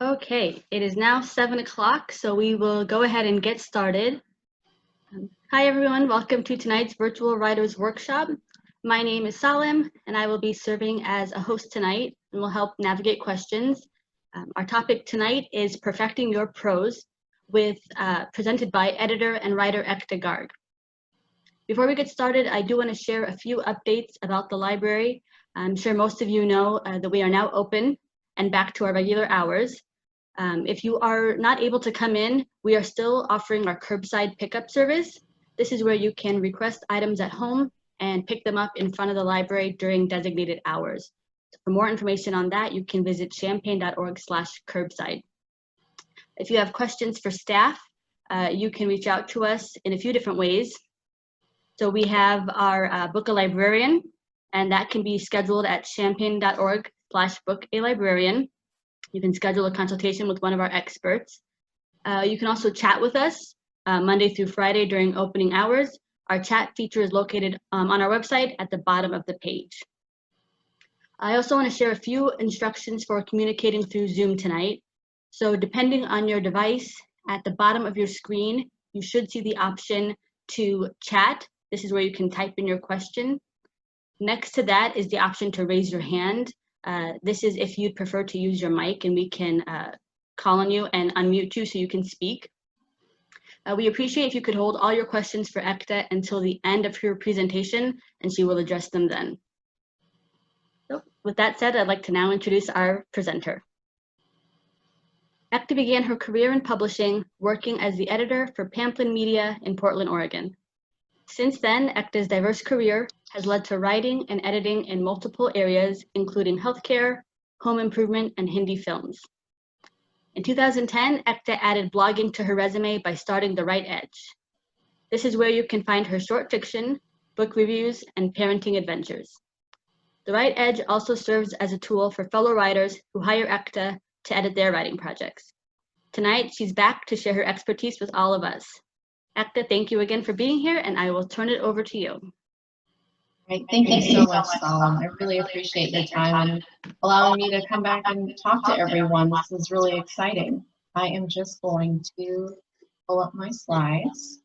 Okay, it is now 7 o'clock, so we will go ahead and get started. Hi everyone, welcome to tonight's virtual writers workshop. My name is Salim, and I will be serving as a host tonight and will help navigate questions. Our topic tonight is Perfecting Your Prose, presented by editor and writer Ekta Garg. Before we get started, I do want to share a few updates about the library. I'm sure most of you know that we are now open and back to our regular hours. If you are not able to come in, we are still offering our curbside pickup service. This is where you can request items at home and pick them up in front of the library during designated hours. For more information on that, you can visit champaign.org/curbside. If you have questions for staff, you can reach out to us in a few different ways. So we have our book a librarian, and that can be scheduled at champaign.org/book-a-librarian. You can schedule a consultation with one of our experts. You can also chat with us Monday through Friday during opening hours. Our chat feature is located on our website at the bottom of the page. I also want to share a few instructions for communicating through Zoom tonight. So depending on your device, at the bottom of your screen, you should see the option to chat. This is where you can type in your question. Next to that is the option to raise your hand. This is if you'd prefer to use your mic, and we can call on you and unmute you so you can speak. We appreciate if you could hold all your questions for Ekta until the end of her presentation, and she will address them then. So with that said, I'd like to now introduce our presenter. Ekta began her career in publishing, working as the editor for Pamplin Media in Portland, Oregon. Since then, Ekta's diverse career has led to writing and editing in multiple areas, including healthcare, home improvement, and Hindi films. In 2010, Ekta added blogging to her resume by starting The Right Edge. This is where you can find her short fiction, book reviews, and parenting adventures. The Right Edge also serves as a tool for fellow writers who hire Ekta to edit their writing projects. Tonight, she's back to share her expertise with all of us. Ekta, thank you again for being here, and I will turn it over to you. Right, thank you so much, Salim. I really appreciate your time and allowing me to come back and talk to everyone. This is really exciting. I am just going to pull up my slides.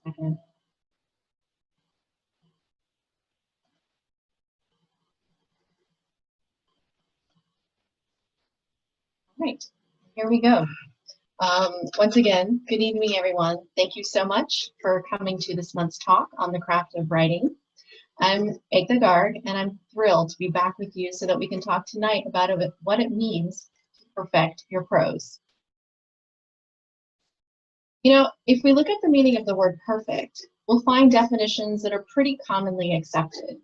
Second. All right, here we go. Once again, good evening, everyone. Thank you so much for coming to this month's talk on the craft of writing. I'm Ekta Garg, and I'm thrilled to be back with you so that we can talk tonight about what it means to perfect your prose. You know, if we look at the meaning of the word perfect, we'll find definitions that are pretty commonly accepted.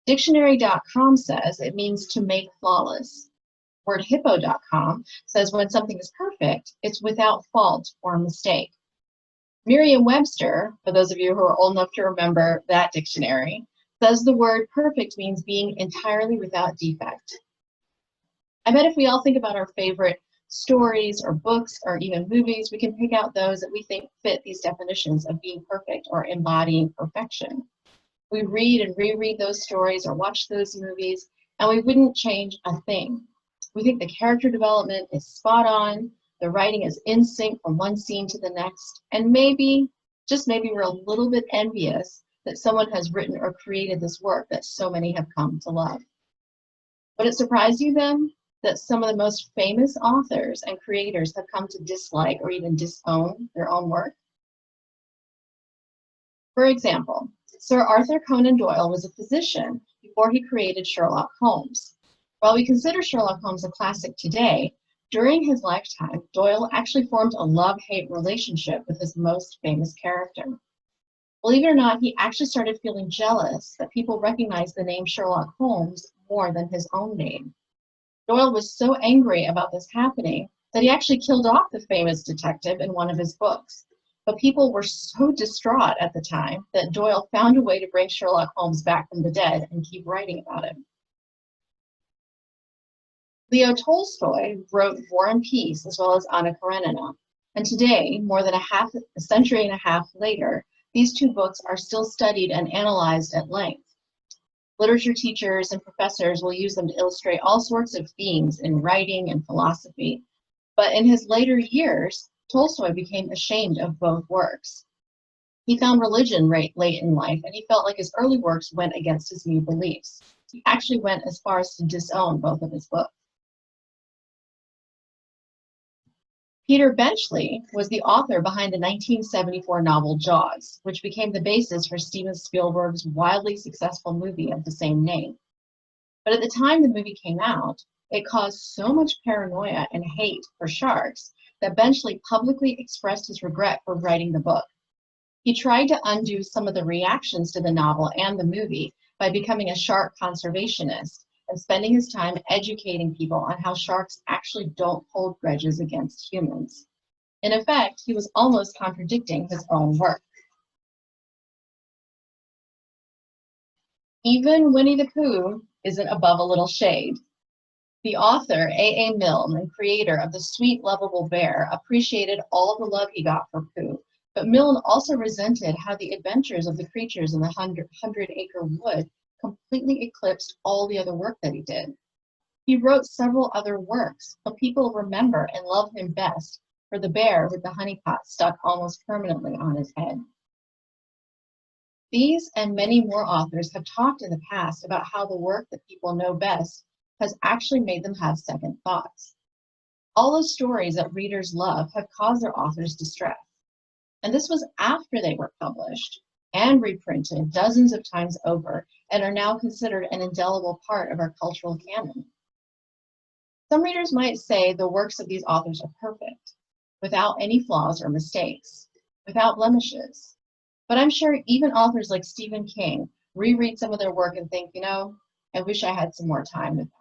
Dictionary.com says it means to make flawless. Wordhippo.com says when something is perfect, it's without fault or mistake. Merriam-Webster, for those of you who are old enough to remember that dictionary, says the word perfect means being entirely without defect. I bet if we all think about our favorite stories or books or even movies, we can pick out those that we think fit these definitions of being perfect or embodying perfection. We read and reread those stories or watch those movies, and we wouldn't change a thing. We think the character development is spot on, the writing is in sync from one scene to the next, and maybe, just maybe, we're a little bit envious that someone has written or created this work that so many have come to love. Would it surprise you then that some of the most famous authors and creators have come to dislike or even disown their own work? For example, Sir Arthur Conan Doyle was a physician before he created Sherlock Holmes. While we consider Sherlock Holmes a classic today, during his lifetime, Doyle actually formed a love-hate relationship with his most famous character. Believe it or not, he actually started feeling jealous that people recognized the name Sherlock Holmes more than his own name. Doyle was so angry about this happening that he actually killed off the famous detective in one of his books. But people were so distraught at the time that Doyle found a way to bring Sherlock Holmes back from the dead and keep writing about him. Leo Tolstoy wrote War and Peace as well as Anna Karenina. And today, more than a century and a half later, These two books are still studied and analyzed at length. Literature teachers and professors will use them to illustrate all sorts of themes in writing and philosophy. But in his later years, Tolstoy became ashamed of both works. He found religion late in life, and he felt like his early works went against his new beliefs. He actually went as far as to disown both of his books. Peter Benchley was the author behind the 1974 novel Jaws, which became the basis for Steven Spielberg's wildly successful movie of the same name. But at the time the movie came out, it caused so much paranoia and hate for sharks that Benchley publicly expressed his regret for writing the book. He tried to undo some of the reactions to the novel and the movie by becoming a shark conservationist and spending his time educating people on how sharks actually don't hold grudges against humans. In effect, he was almost contradicting his own work. Even Winnie the Pooh isn't above a little shade. The author, A.A. Milne, and creator of The Sweet, Lovable Bear, appreciated all the love he got for Pooh, but Milne also resented how the adventures of the creatures in the Hundred-Acre Wood completely eclipsed all the other work that he did. He wrote several other works, but people remember and love him best for the bear with the honey pot stuck almost permanently on his head. These and many more authors have talked in the past about how the work that people know best has actually made them have second thoughts. All the stories that readers love have caused their authors distress. And this was after they were published and reprinted dozens of times over and are now considered an indelible part of our cultural canon. Some readers might say the works of these authors are perfect, without any flaws or mistakes, without blemishes. But I'm sure even authors like Stephen King reread some of their work and think, you know, I wish I had some more time with that.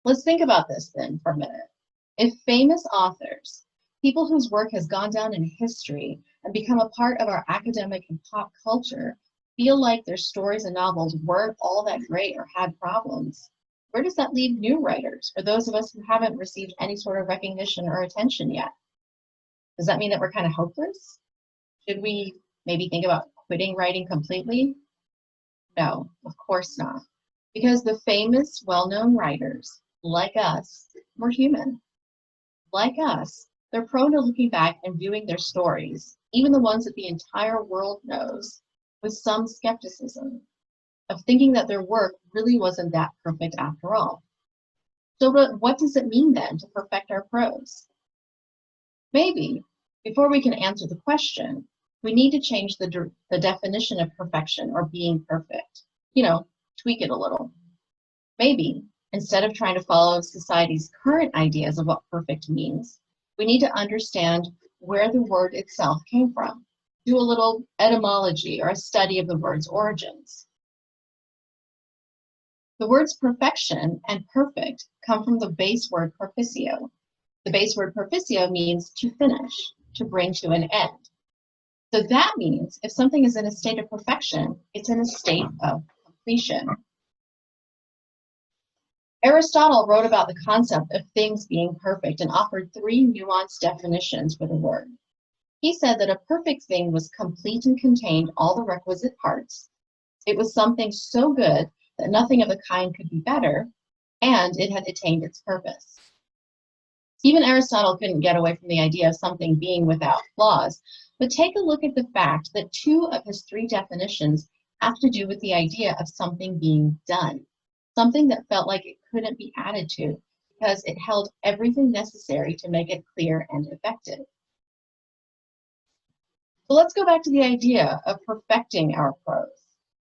Let's think about this then for a minute. If famous authors, people whose work has gone down in history and become a part of our academic and pop culture, feel like their stories and novels weren't all that great or had problems, where does that leave new writers or those of us who haven't received any sort of recognition or attention yet? Does that mean that we're kind of hopeless? Should we maybe think about quitting writing completely? No, of course not. Because the famous, well-known writers, like us, were human. Like us, they're prone to looking back and viewing their stories, even the ones that the entire world knows, with some skepticism, of thinking that their work really wasn't that perfect after all. So what does it mean then to perfect our prose? Maybe, before we can answer the question, we need to change the definition of perfection or being perfect. You know, tweak it a little. Maybe, instead of trying to follow society's current ideas of what perfect means, we need to understand where the word itself came from. Do a little etymology or a study of the word's origins. The words perfection and perfect come from the base word perficio. The base word perficio means to finish, to bring to an end. So that means if something is in a state of perfection, it's in a state of completion. Aristotle wrote about the concept of things being perfect and offered three nuanced definitions for the word. He said that a perfect thing was complete and contained all the requisite parts. It was something so good that nothing of the kind could be better, and it had attained its purpose. Even Aristotle couldn't get away from the idea of something being without flaws, but take a look at the fact that two of his three definitions have to do with the idea of something being done, something that felt like it couldn't be added to because it held everything necessary to make it clear and effective. So let's go back to the idea of perfecting our prose.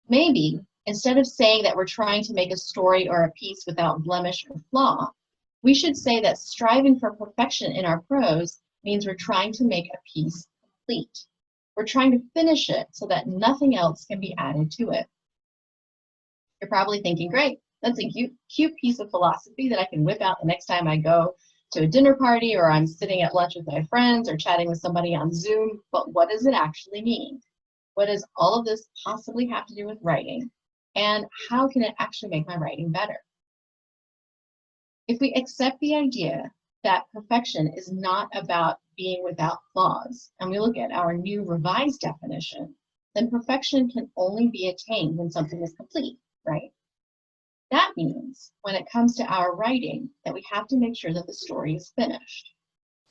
Maybe instead of saying that we're trying to make a story or a piece without blemish or flaw, we should say that striving for perfection in our prose means we're trying to make a piece complete. We're trying to finish it so that nothing else can be added to it. You're probably thinking, great, that's a cute piece of philosophy that I can whip out the next time I go to a dinner party or I'm sitting at lunch with my friends or chatting with somebody on Zoom, but what does it actually mean? What does all of this possibly have to do with writing? And how can it actually make my writing better? If we accept the idea that perfection is not about being without flaws, and we look at our new revised definition, then perfection can only be attained when something is complete, right? That means when it comes to our writing that we have to make sure that the story is finished.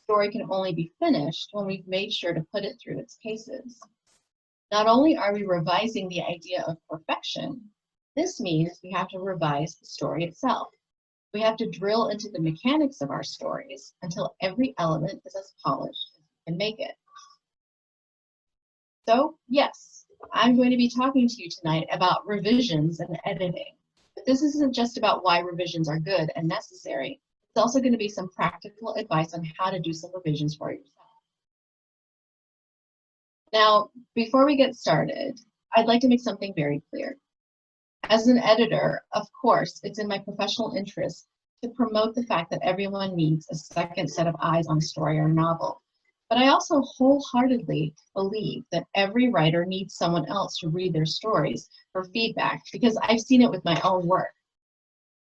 The story can only be finished when we've made sure to put it through its paces. Not only are we revising the idea of perfection, this means we have to revise the story itself. We have to drill into the mechanics of our stories until every element is as polished as we can make it. So, yes, I'm going to be talking to you tonight about revisions and editing. But this isn't just about why revisions are good and necessary. It's also going to be some practical advice on how to do some revisions for yourself. Now, before we get started, I'd like to make something very clear. As an editor, of course, it's in my professional interest to promote the fact that everyone needs a second set of eyes on a story or novel. But I also wholeheartedly believe that every writer needs someone else to read their stories for feedback, because I've seen it with my own work.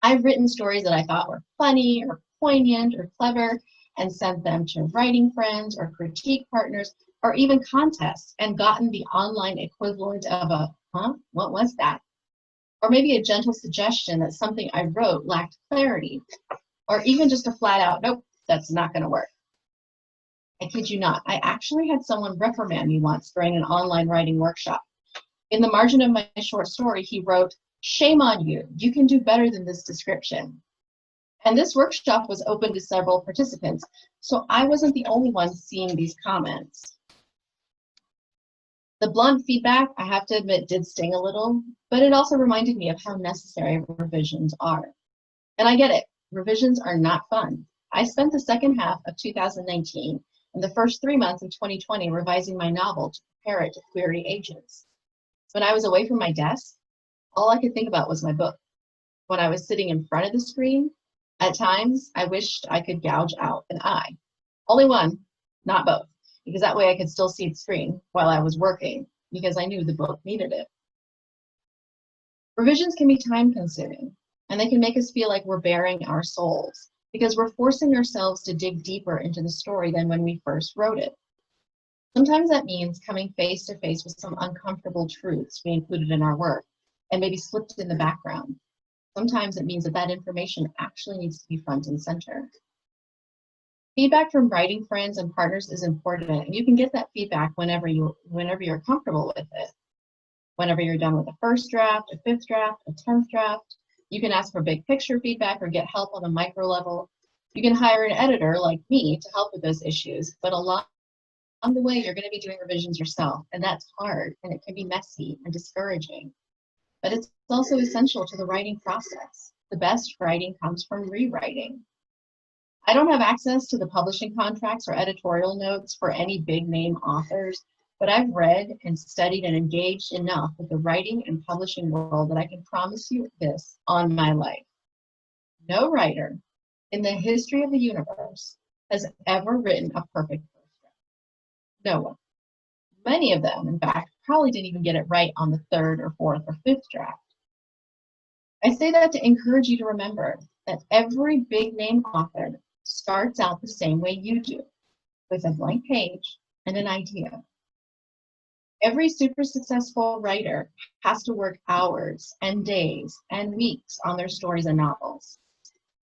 I've written stories that I thought were funny or poignant or clever and sent them to writing friends or critique partners or even contests and gotten the online equivalent of a, huh, what was that? Or maybe a gentle suggestion that something I wrote lacked clarity, or even just a flat out, nope, that's not going to work. I kid you not, I actually had someone reprimand me once during an online writing workshop. In the margin of my short story, he wrote, "Shame on you, you can do better than this description." And this workshop was open to several participants, so I wasn't the only one seeing these comments. The blunt feedback, I have to admit, did sting a little, but it also reminded me of how necessary revisions are. And I get it, revisions are not fun. I spent the second half of 2019 and the first 3 months of 2020 revising my novel to prepare it to query agents. When I was away from my desk, all I could think about was my book. When I was sitting in front of the screen, at times I wished I could gouge out an eye. Only one, not both, because that way I could still see the screen while I was working, because I knew the book needed it. Revisions can be time-consuming, and they can make us feel like we're bearing our souls, because we're forcing ourselves to dig deeper into the story than when we first wrote it. Sometimes that means coming face to face with some uncomfortable truths we included in our work and maybe slipped in the background. Sometimes it means that that information actually needs to be front and center. Feedback from writing friends and partners is important, and you can get that feedback whenever you're comfortable with it. Whenever you're done with a first draft, a fifth draft, a 10th draft, you can ask for big picture feedback or get help on a micro level. You can hire an editor like me to help with those issues, but along the way, you're going to be doing revisions yourself, and that's hard, and it can be messy and discouraging. But it's also essential to the writing process. The best writing comes from rewriting. I don't have access to the publishing contracts or editorial notes for any big name authors, but I've read and studied and engaged enough with the writing and publishing world that I can promise you this on my life. No writer in the history of the universe has ever written a perfect first draft. No one. Many of them, in fact, probably didn't even get it right on the third or fourth or fifth draft. I say that to encourage you to remember that every big name author starts out the same way you do, with a blank page and an idea. Every super successful writer has to work hours and days and weeks on their stories and novels.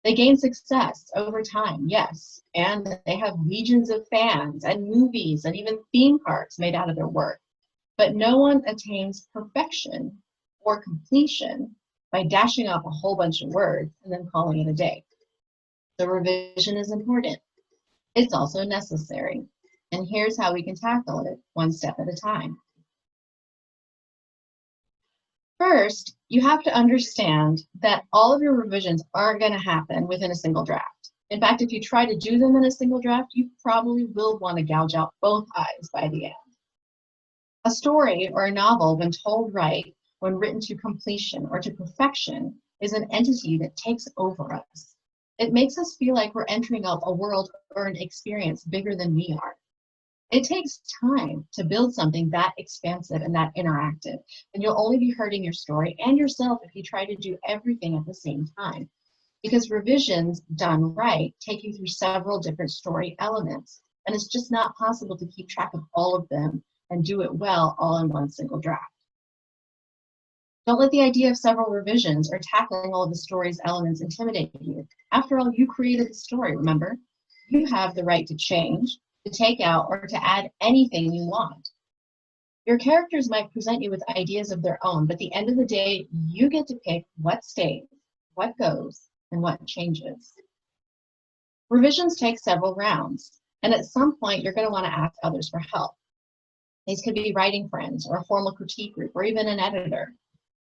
They gain success over time, yes, and they have legions of fans and movies and even theme parks made out of their work. But no one attains perfection or completion by dashing off a whole bunch of words and then calling it a day. The revision is important. It's also necessary. And here's how we can tackle it one step at a time. First, you have to understand that all of your revisions aren't going to happen within a single draft. In fact, if you try to do them in a single draft, you probably will want to gouge out both eyes by the end. A story or a novel, when told right, when written to completion or to perfection, is an entity that takes over us. It makes us feel like we're entering a world or an experience bigger than we are. It takes time to build something that expansive and that interactive, and you'll only be hurting your story and yourself if you try to do everything at the same time. because revisions done right take you through several different story elements, and it's just not possible to keep track of all of them and do it well all in one single draft. Don't let the idea of several revisions or tackling all of the story's elements intimidate you. After all, you created the story, remember? You have the right to change, to take out, or to add anything you want. Your characters might present you with ideas of their own, but at the end of the day, you get to pick what stays, what goes, and what changes. Revisions take several rounds, and at some point, you're going to want to ask others for help. These could be writing friends, or a formal critique group, or even an editor.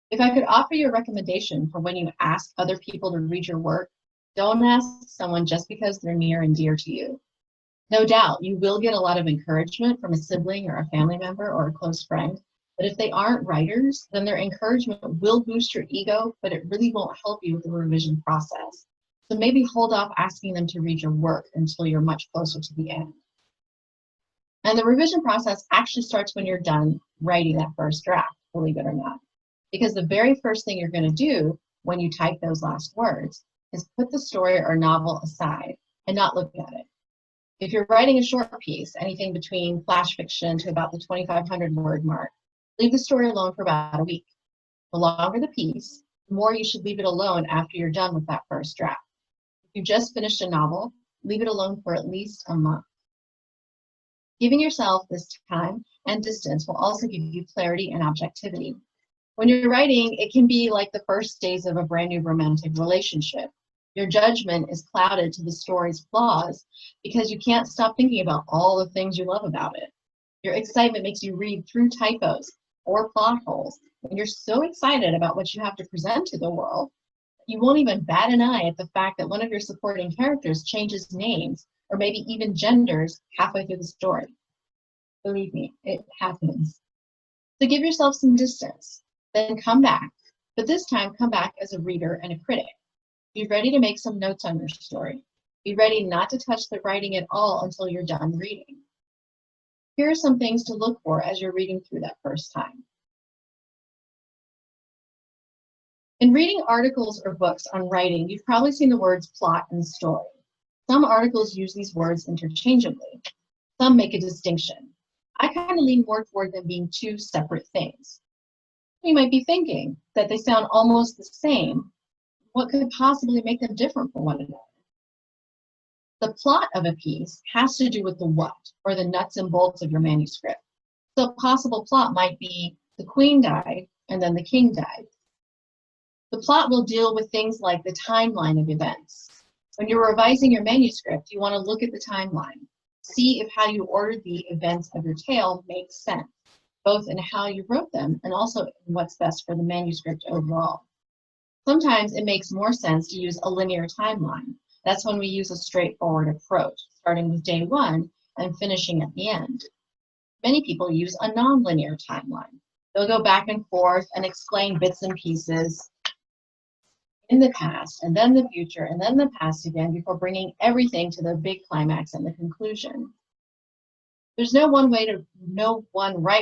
If I could offer you a recommendation for when you ask other people to read your work, don't ask someone just because they're near and dear to you. No doubt, you will get a lot of encouragement from a sibling or a family member or a close friend, but if they aren't writers, then their encouragement will boost your ego, but it really won't help you with the revision process. So maybe hold off asking them to read your work until you're much closer to the end. And the revision process actually starts when you're done writing that first draft, believe it or not. Because the very first thing you're going to do when you type those last words is put the story or novel aside and not look at it. If you're writing a short piece, anything between flash fiction to about the 2,500 word mark, leave the story alone for about a week. The longer the piece, the more you should leave it alone after you're done with that first draft. If you just finished a novel, leave it alone for at least a month. Giving yourself this time and distance will also give you clarity and objectivity. When you're writing, it can be like the first days of a brand new romantic relationship. Your judgment is clouded to the story's flaws because you can't stop thinking about all the things you love about it. Your excitement makes you read through typos or plot holes, and you're so excited about what you have to present to the world, you won't even bat an eye at the fact that one of your supporting characters changes names or maybe even genders halfway through the story. Believe me, it happens. So give yourself some distance. Then come back, but this time come back as a reader and a critic. Be ready to make some notes on your story. Be ready not to touch the writing at all until you're done reading. Here are some things to look for as you're reading through that first time. In reading articles or books on writing, you've probably seen the words plot and story. Some articles use these words interchangeably. Some make a distinction. I kind of lean more toward them being two separate things. You might be thinking that they sound almost the same. What could possibly make them different from one another? The plot of a piece has to do with the what, or the nuts and bolts of your manuscript. So a possible plot might be the queen died and then the king died. The plot will deal with things like the timeline of events. When you're revising your manuscript, you want to look at the timeline. See if how you ordered the events of your tale makes sense, both in how you wrote them and also in what's best for the manuscript overall. Sometimes it makes more sense to use a linear timeline. That's when we use a straightforward approach, starting with day one and finishing at the end. Many people use a non-linear timeline. They'll go back and forth and explain bits and pieces in the past, and then the future, and then the past again before bringing everything to the big climax and the conclusion. There's no one right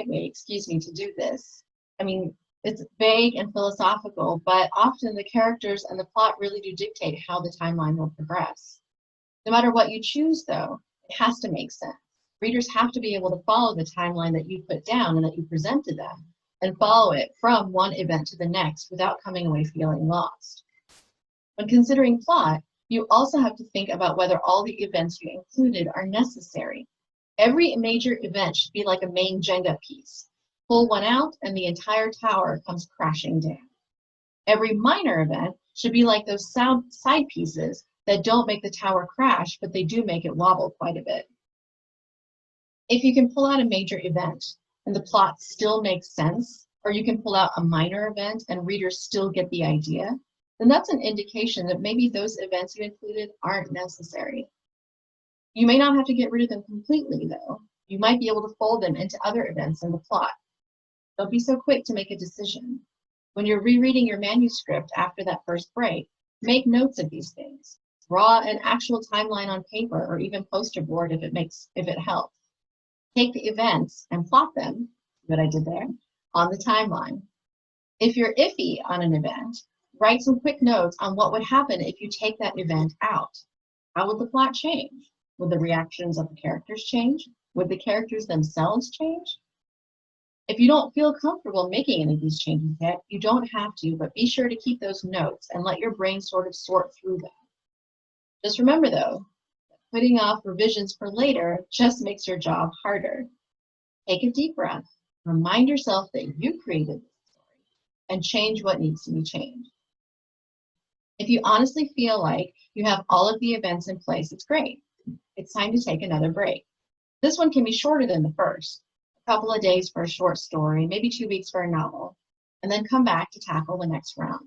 way, to do this. I mean, it's vague and philosophical, but often the characters and the plot really do dictate how the timeline will progress. No matter what you choose, though, it has to make sense. Readers have to be able to follow the timeline that you put down and that you present to them, and follow it from one event to the next without coming away feeling lost. When considering plot, you also have to think about whether all the events you included are necessary. Every major event should be like a main Jenga piece. Pull one out and the entire tower comes crashing down. Every minor event should be like those side pieces that don't make the tower crash, but they do make it wobble quite a bit. If you can pull out a major event and the plot still makes sense, or you can pull out a minor event and readers still get the idea, then that's an indication that maybe those events you included aren't necessary. You may not have to get rid of them completely, though. You might be able to fold them into other events in the plot. Don't be so quick to make a decision. When you're rereading your manuscript after that first break, make notes of these things. Draw an actual timeline on paper or even poster board if it helps. Take the events and plot them, what I did there, on the timeline. If you're iffy on an event, Write some quick notes on what would happen if you take that event out. How would the plot change? Would the reactions of the characters change? Would the characters themselves change? If you don't feel comfortable making any of these changes yet, you don't have to, but be sure to keep those notes and let your brain sort of sort through them. Just remember though, putting off revisions for later just makes your job harder. Take a deep breath, remind yourself that you created this story, and change what needs to be changed. If you honestly feel like you have all of the events in place, it's great. It's time to take another break. This one can be shorter than the first, a couple of days for a short story, maybe 2 weeks for a novel, and then come back to tackle the next round.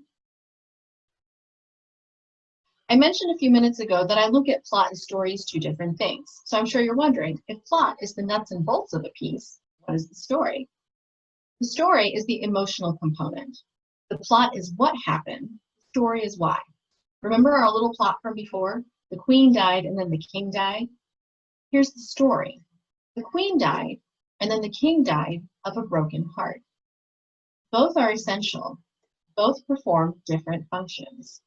I mentioned a few minutes ago that I look at plot and story as two different things. So I'm sure you're wondering, if plot is the nuts and bolts of a piece, what is the story? The story is the emotional component. The plot is what happened. The story is why. Remember our little plot from before? The queen died and then the king died. Here's the story. The queen died and then the king died of a broken heart. Both are essential. Both perform different functions.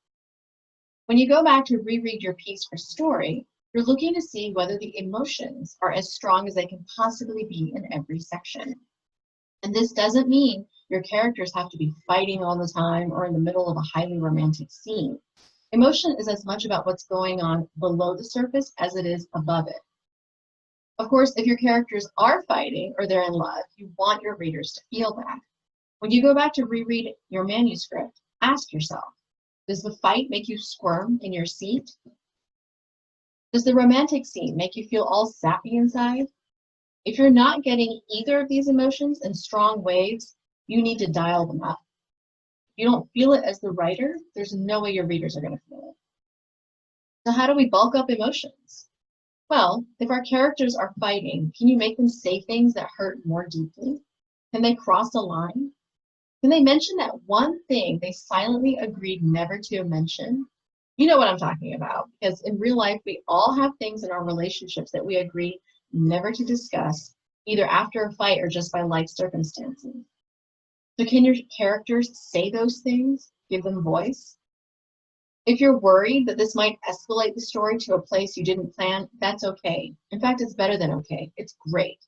When you go back to reread your piece for story, you're looking to see whether the emotions are as strong as they can possibly be in every section. And this doesn't mean your characters have to be fighting all the time or in the middle of a highly romantic scene. Emotion is as much about what's going on below the surface as it is above it. Of course, if your characters are fighting or they're in love, you want your readers to feel that. When you go back to reread your manuscript, ask yourself, does the fight make you squirm in your seat? Does the romantic scene make you feel all sappy inside? If you're not getting either of these emotions in strong waves, you need to dial them up. If you don't feel it as the writer, there's no way your readers are going to feel it. So how do we bulk up emotions? Well, if our characters are fighting, can you make them say things that hurt more deeply? Can they cross a line? Can they mention that one thing they silently agreed never to mention? You know what I'm talking about, because in real life, we all have things in our relationships that we agree never to discuss, either after a fight or just by life circumstances. So can your characters say those things, give them voice? If you're worried that this might escalate the story to a place you didn't plan, that's okay. In fact, it's better than okay. It's great,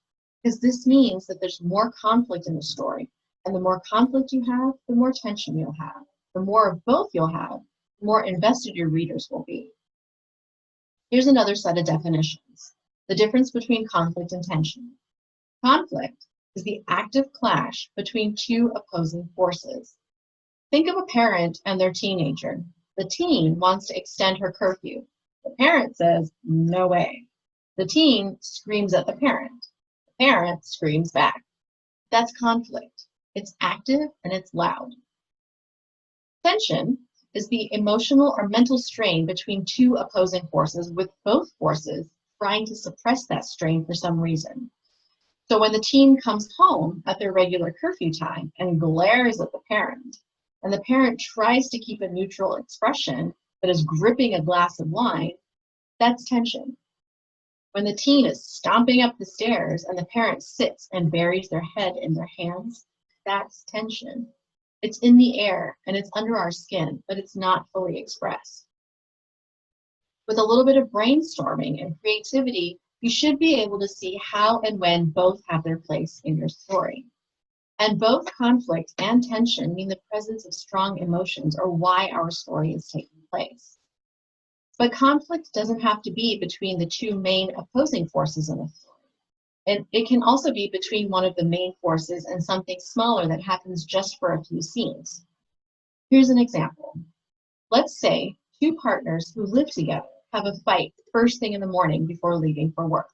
because this means that there's more conflict in the story. And the more conflict you have, the more tension you'll have. The more of both you'll have, the more invested your readers will be. Here's another set of definitions. The difference between conflict and tension. Conflict is the active clash between two opposing forces. Think of a parent and their teenager. The teen wants to extend her curfew. The parent says, no way. The teen screams at the parent. The parent screams back. That's conflict. It's active and it's loud. Tension is the emotional or mental strain between two opposing forces, with both forces trying to suppress that strain for some reason. So when the teen comes home at their regular curfew time and glares at the parent, and the parent tries to keep a neutral expression but is gripping a glass of wine, that's tension. When the teen is stomping up the stairs and the parent sits and buries their head in their hands, that's tension. It's in the air and it's under our skin, but it's not fully expressed. With a little bit of brainstorming and creativity, you should be able to see how and when both have their place in your story. And both conflict and tension mean the presence of strong emotions or why our story is taking place. But conflict doesn't have to be between the two main opposing forces in a story. And it can also be between one of the main forces and something smaller that happens just for a few scenes. Here's an example. Let's say two partners who live together have a fight first thing in the morning before leaving for work.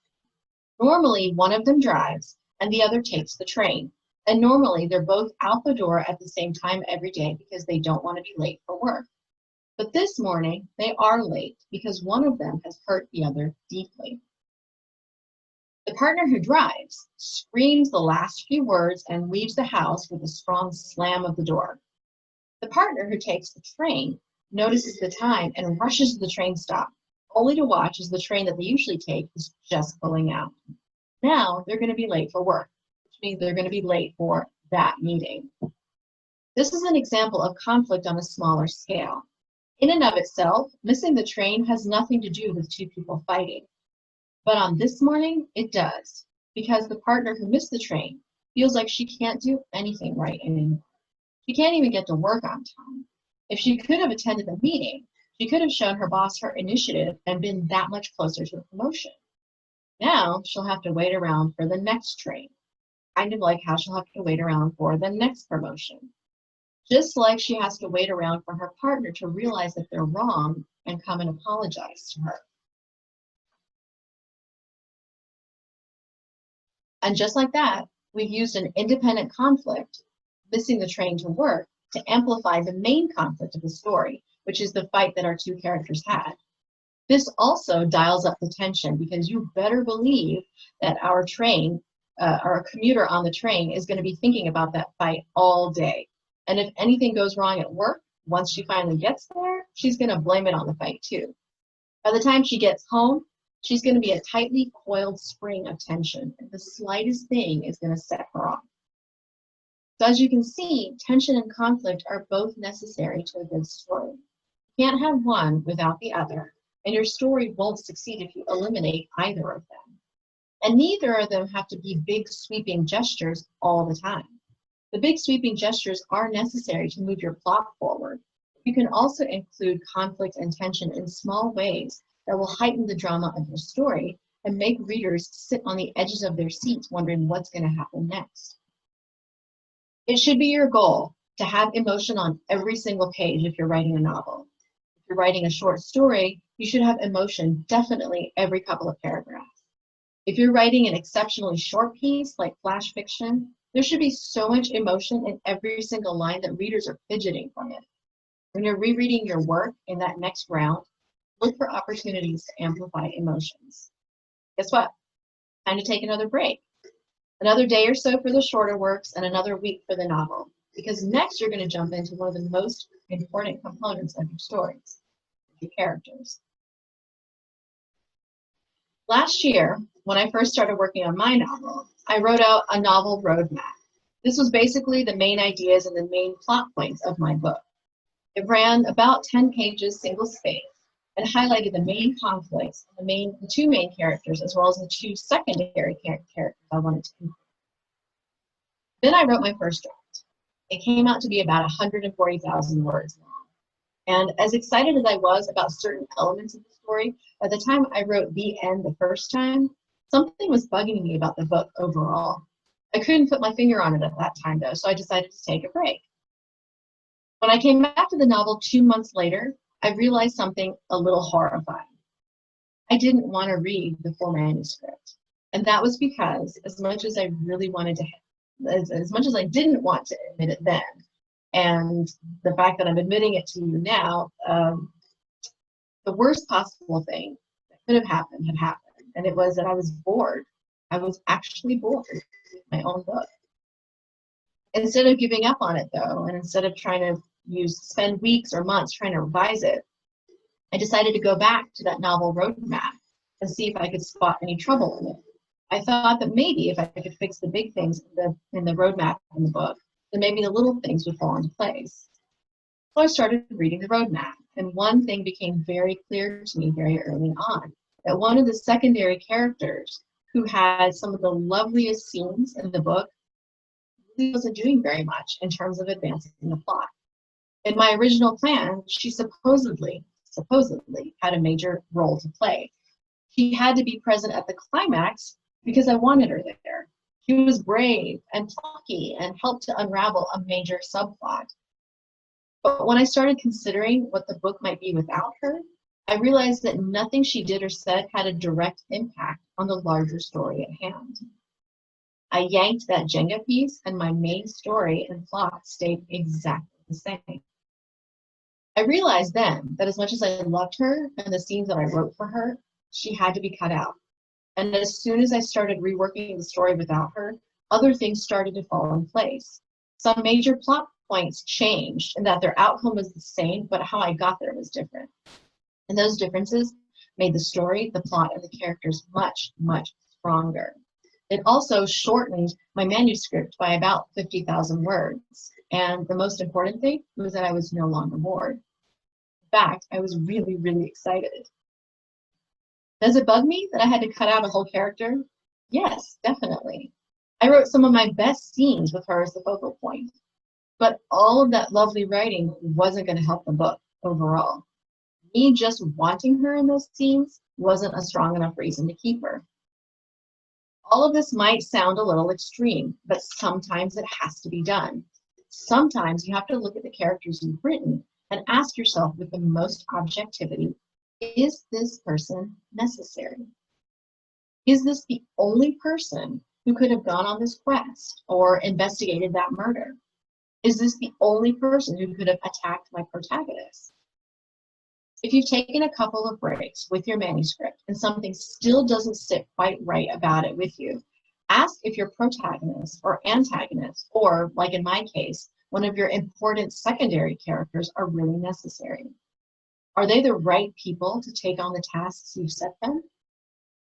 Normally, one of them drives and the other takes the train. And normally, they're both out the door at the same time every day because they don't want to be late for work. But this morning, they are late because one of them has hurt the other deeply. The partner who drives screams the last few words and leaves the house with a strong slam of the door. The partner who takes the train notices the time and rushes to the train stop, only to watch as the train that they usually take is just pulling out. Now they're going to be late for work, which means they're going to be late for that meeting. This is an example of conflict on a smaller scale. In and of itself, missing the train has nothing to do with two people fighting. But on this morning, it does, because the partner who missed the train feels like she can't do anything right anymore. She can't even get to work on time. If she could have attended the meeting, she could have shown her boss her initiative and been that much closer to a promotion. Now she'll have to wait around for the next train, kind of like how she'll have to wait around for the next promotion. Just like she has to wait around for her partner to realize that they're wrong and come and apologize to her. And just like that, we've used an independent conflict, missing the train to work, to amplify the main conflict of the story, which is the fight that our two characters had. This also dials up the tension, because you better believe that our commuter on the train is going to be thinking about that fight all day. And if anything goes wrong at work, once she finally gets there, she's going to blame it on the fight too. By the time she gets home, she's going to be a tightly coiled spring of tension, and the slightest thing is going to set her off. So as you can see, tension and conflict are both necessary to a good story. You can't have one without the other, and your story won't succeed if you eliminate either of them. And neither of them have to be big sweeping gestures all the time. The big sweeping gestures are necessary to move your plot forward. You can also include conflict and tension in small ways that will heighten the drama of your story and make readers sit on the edges of their seats wondering what's going to happen next. It should be your goal to have emotion on every single page if you're writing a novel. If you're writing a short story, you should have emotion definitely every couple of paragraphs. If you're writing an exceptionally short piece like flash fiction, there should be so much emotion in every single line that readers are fidgeting from it. When you're rereading your work in that next round, look for opportunities to amplify emotions. Guess what? Time to take another break. Another day or so for the shorter works and another week for the novel, because next you're going to jump into one of the most important components of your stories, your characters. Last year, when I first started working on my novel, I wrote out a novel roadmap. This was basically the main ideas and the main plot points of my book. It ran about 10 pages single-spaced and highlighted the main conflicts, the two main characters, as well as the two secondary characters I wanted to include. Then I wrote my first draft. It came out to be about 140,000 words long. And as excited as I was about certain elements of the story, by the time I wrote the end the first time, something was bugging me about the book overall. I couldn't put my finger on it at that time, though, so I decided to take a break. When I came back to the novel 2 months later, I realized something a little horrifying. I didn't want to read the full manuscript. And that was because as much as I didn't want to admit it then, and the fact that I'm admitting it to you now, the worst possible thing that could have happened had happened. And it was that I was bored. I was actually bored with my own book. Instead of giving up on it, though, and instead of trying to spend weeks or months trying to revise it, I decided to go back to that novel roadmap and see if I could spot any trouble in it. I thought that maybe if I could fix the big things in the roadmap in the book, then maybe the little things would fall into place. So I started reading the roadmap, and one thing became very clear to me very early on, that one of the secondary characters who had some of the loveliest scenes in the book really wasn't doing very much in terms of advancing the plot. In my original plan, she supposedly had a major role to play. She had to be present at the climax because I wanted her there. She was brave and plucky and helped to unravel a major subplot. But when I started considering what the book might be without her, I realized that nothing she did or said had a direct impact on the larger story at hand. I yanked that Jenga piece, and my main story and plot stayed exactly the same. I realized then that as much as I loved her and the scenes that I wrote for her, she had to be cut out. And as soon as I started reworking the story without her, other things started to fall in place. Some major plot points changed in that their outcome was the same, but how I got there was different. And those differences made the story, the plot, and the characters much, much stronger. It also shortened my manuscript by about 50,000 words. And the most important thing was that I was no longer bored. In fact, I was really, really excited. Does it bug me that I had to cut out a whole character? Yes, definitely. I wrote some of my best scenes with her as the focal point, but all of that lovely writing wasn't going to help the book overall. Me just wanting her in those scenes wasn't a strong enough reason to keep her. All of this might sound a little extreme, but sometimes it has to be done. Sometimes you have to look at the characters you've written and ask yourself with the most objectivity, is this person necessary? Is this the only person who could have gone on this quest or investigated that murder? Is this the only person who could have attacked my protagonist? If you've taken a couple of breaks with your manuscript and something still doesn't sit quite right about it with you, ask if your protagonist or antagonist, or like in my case, one of your important secondary characters are really necessary. Are they the right people to take on the tasks you've set them?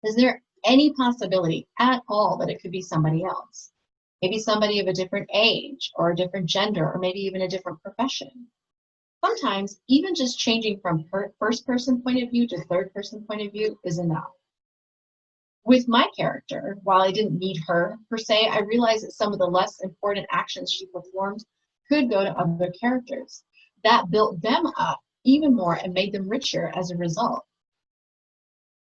Is there any possibility at all that it could be somebody else? Maybe somebody of a different age or a different gender or maybe even a different profession. Sometimes even just changing from first person point of view to third person point of view is enough. With my character, while I didn't need her per se, I realized that some of the less important actions she performed could go to other characters. That built them up even more and made them richer as a result.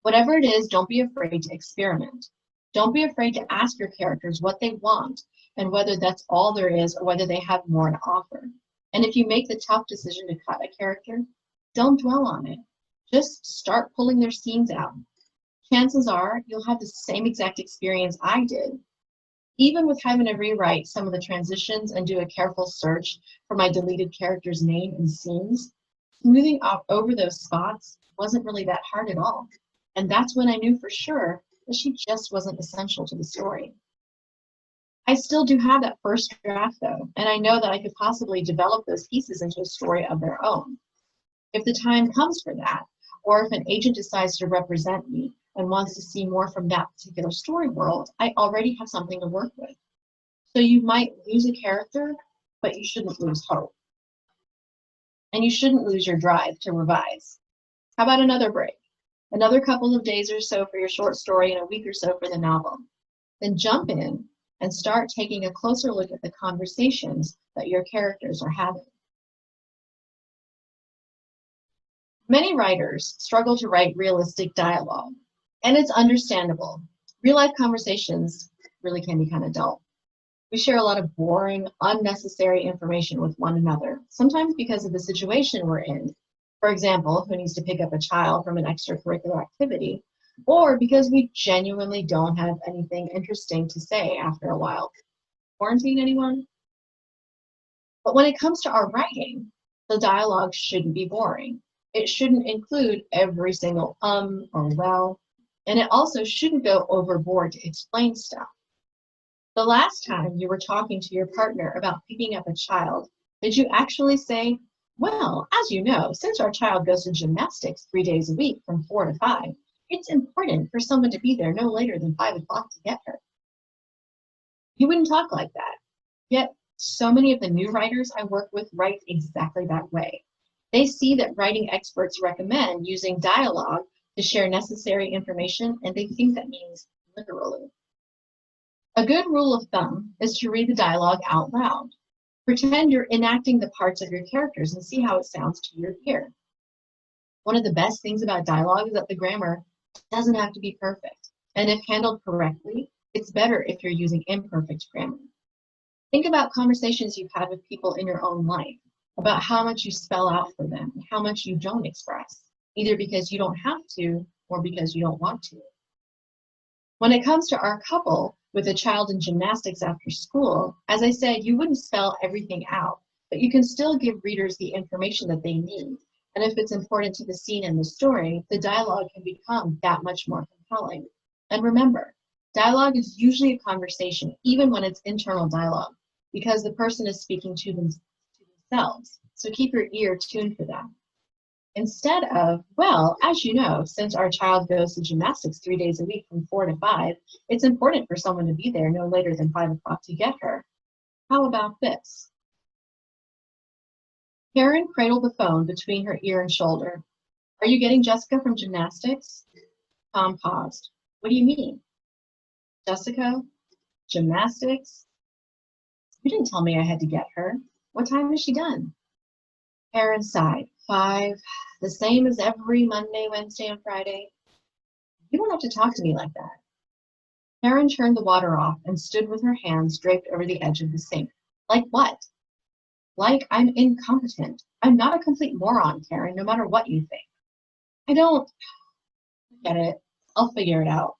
Whatever it is, don't be afraid to experiment. Don't be afraid to ask your characters what they want and whether that's all there is or whether they have more to offer. And if you make the tough decision to cut a character, don't dwell on it. Just start pulling their scenes out. Chances are you'll have the same exact experience I did. Even with having to rewrite some of the transitions and do a careful search for my deleted character's name and scenes, smoothing over those spots wasn't really that hard at all. And that's when I knew for sure that she just wasn't essential to the story. I still do have that first draft though, and I know that I could possibly develop those pieces into a story of their own. If the time comes for that, or if an agent decides to represent me and wants to see more from that particular story world, I already have something to work with. So you might lose a character, but you shouldn't lose hope. And you shouldn't lose your drive to revise. How about another break? Another couple of days or so for your short story and a week or so for the novel. Then jump in and start taking a closer look at the conversations that your characters are having. Many writers struggle to write realistic dialogue, and it's understandable. Real-life conversations really can be kind of dull. We share a lot of boring, unnecessary information with one another, sometimes because of the situation we're in. For example, who needs to pick up a child from an extracurricular activity, or because we genuinely don't have anything interesting to say after a while. Quarantine, anyone? But when it comes to our writing, the dialogue shouldn't be boring. It shouldn't include every single or well, and it also shouldn't go overboard to explain stuff. The last time you were talking to your partner about picking up a child, did you actually say, well, as you know, since our child goes to gymnastics 3 days a week from 4 to 5, it's important for someone to be there no later than 5 o'clock to get her. You wouldn't talk like that. Yet, so many of the new writers I work with write exactly that way. They see that writing experts recommend using dialogue to share necessary information, and they think that means literally. A good rule of thumb is to read the dialogue out loud. Pretend you're enacting the parts of your characters and see how it sounds to your ear. One of the best things about dialogue is that the grammar doesn't have to be perfect. And if handled correctly, it's better if you're using imperfect grammar. Think about conversations you've had with people in your own life, about how much you spell out for them and how much you don't express, either because you don't have to or because you don't want to. When it comes to our couple with a child in gymnastics after school, as I said, you wouldn't spell everything out, but you can still give readers the information that they need. And if it's important to the scene and the story, the dialogue can become that much more compelling. And remember, dialogue is usually a conversation, even when it's internal dialogue, because the person is speaking to themselves. So keep your ear tuned for that. Instead of, well, as you know, since our child goes to gymnastics 3 days a week from 4 to 5, it's important for someone to be there no later than 5 o'clock to get her. How about this? Karen cradled the phone between her ear and shoulder. Are you getting Jessica from gymnastics? Tom paused. What do you mean? Jessica? Gymnastics? You didn't tell me I had to get her. What time is she done? Karen sighed. 5, the same as every Monday, Wednesday, and Friday. You don't have to talk to me like that. Karen turned the water off and stood with her hands draped over the edge of the sink. Like what? Like I'm incompetent. I'm not a complete moron, Karen, no matter what you think. I don't get it. I'll figure it out.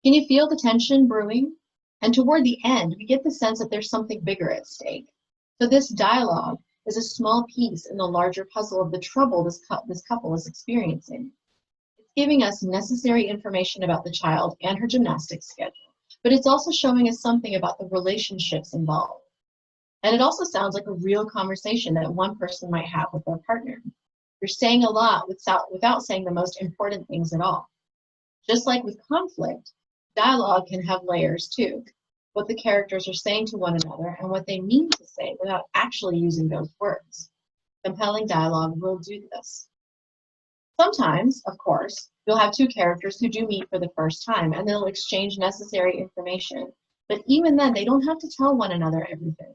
Can you feel the tension brewing? And toward the end, we get the sense that there's something bigger at stake. So this dialogue is a small piece in the larger puzzle of the trouble this couple is experiencing. It's giving us necessary information about the child and her gymnastics schedule, but it's also showing us something about the relationships involved. And it also sounds like a real conversation that one person might have with their partner. You're saying a lot without saying the most important things at all. Just like with conflict, dialogue can have layers too. What the characters are saying to one another and what they mean to say without actually using those words. Compelling dialogue will do this. Sometimes, of course, you'll have two characters who do meet for the first time and they'll exchange necessary information. But even then, they don't have to tell one another everything.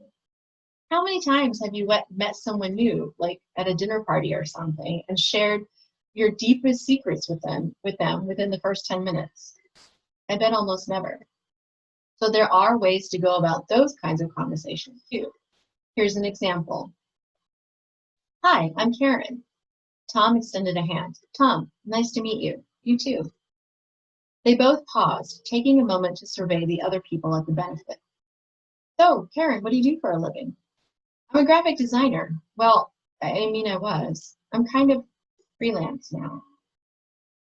How many times have you met someone new, like at a dinner party or something, and shared your deepest secrets with them within the first 10 minutes? I bet almost never. So there are ways to go about those kinds of conversations too. Here's an example. Hi, I'm Karen. Tom extended a hand. Tom, nice to meet you. You too. They both paused, taking a moment to survey the other people at the benefit. So, Karen, what do you do for a living? I'm a graphic designer. Well, I was. I'm kind of freelance now.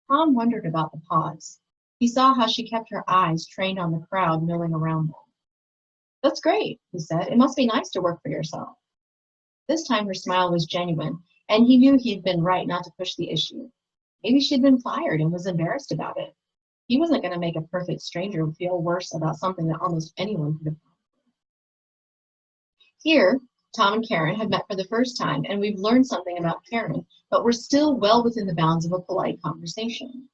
Tom wondered about the pause. He saw how she kept her eyes trained on the crowd milling around them. That's great, he said. It must be nice to work for yourself. This time her smile was genuine, and he knew he'd been right not to push the issue. Maybe she'd been fired and was embarrassed about it. He wasn't going to make a perfect stranger feel worse about something that almost anyone could have done. Here, Tom and Karen have met for the first time, and we've learned something about Karen, but we're still well within the bounds of a polite conversation.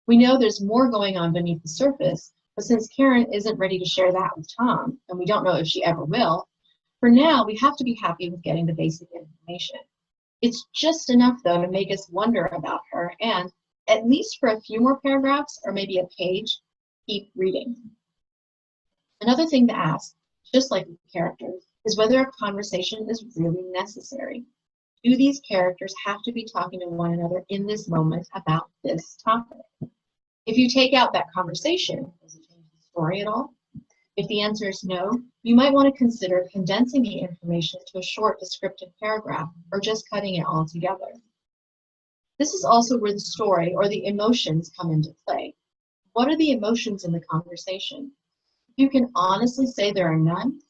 We know there's more going on beneath the surface, but since Karen isn't ready to share that with Tom, and we don't know if she ever will, for now we have to be happy with getting the basic information. It's just enough, though, to make us wonder about her and, at least for a few more paragraphs or maybe a page, keep reading. Another thing to ask, just like with characters, is whether a conversation is really necessary. Do these characters have to be talking to one another in this moment about this topic? If you take out that conversation, does it change the story at all? If the answer is no, you might want to consider condensing the information to a short descriptive paragraph or just cutting it all together. This is also where the story or the emotions come into play. What are the emotions in the conversation? If you can honestly say there are none,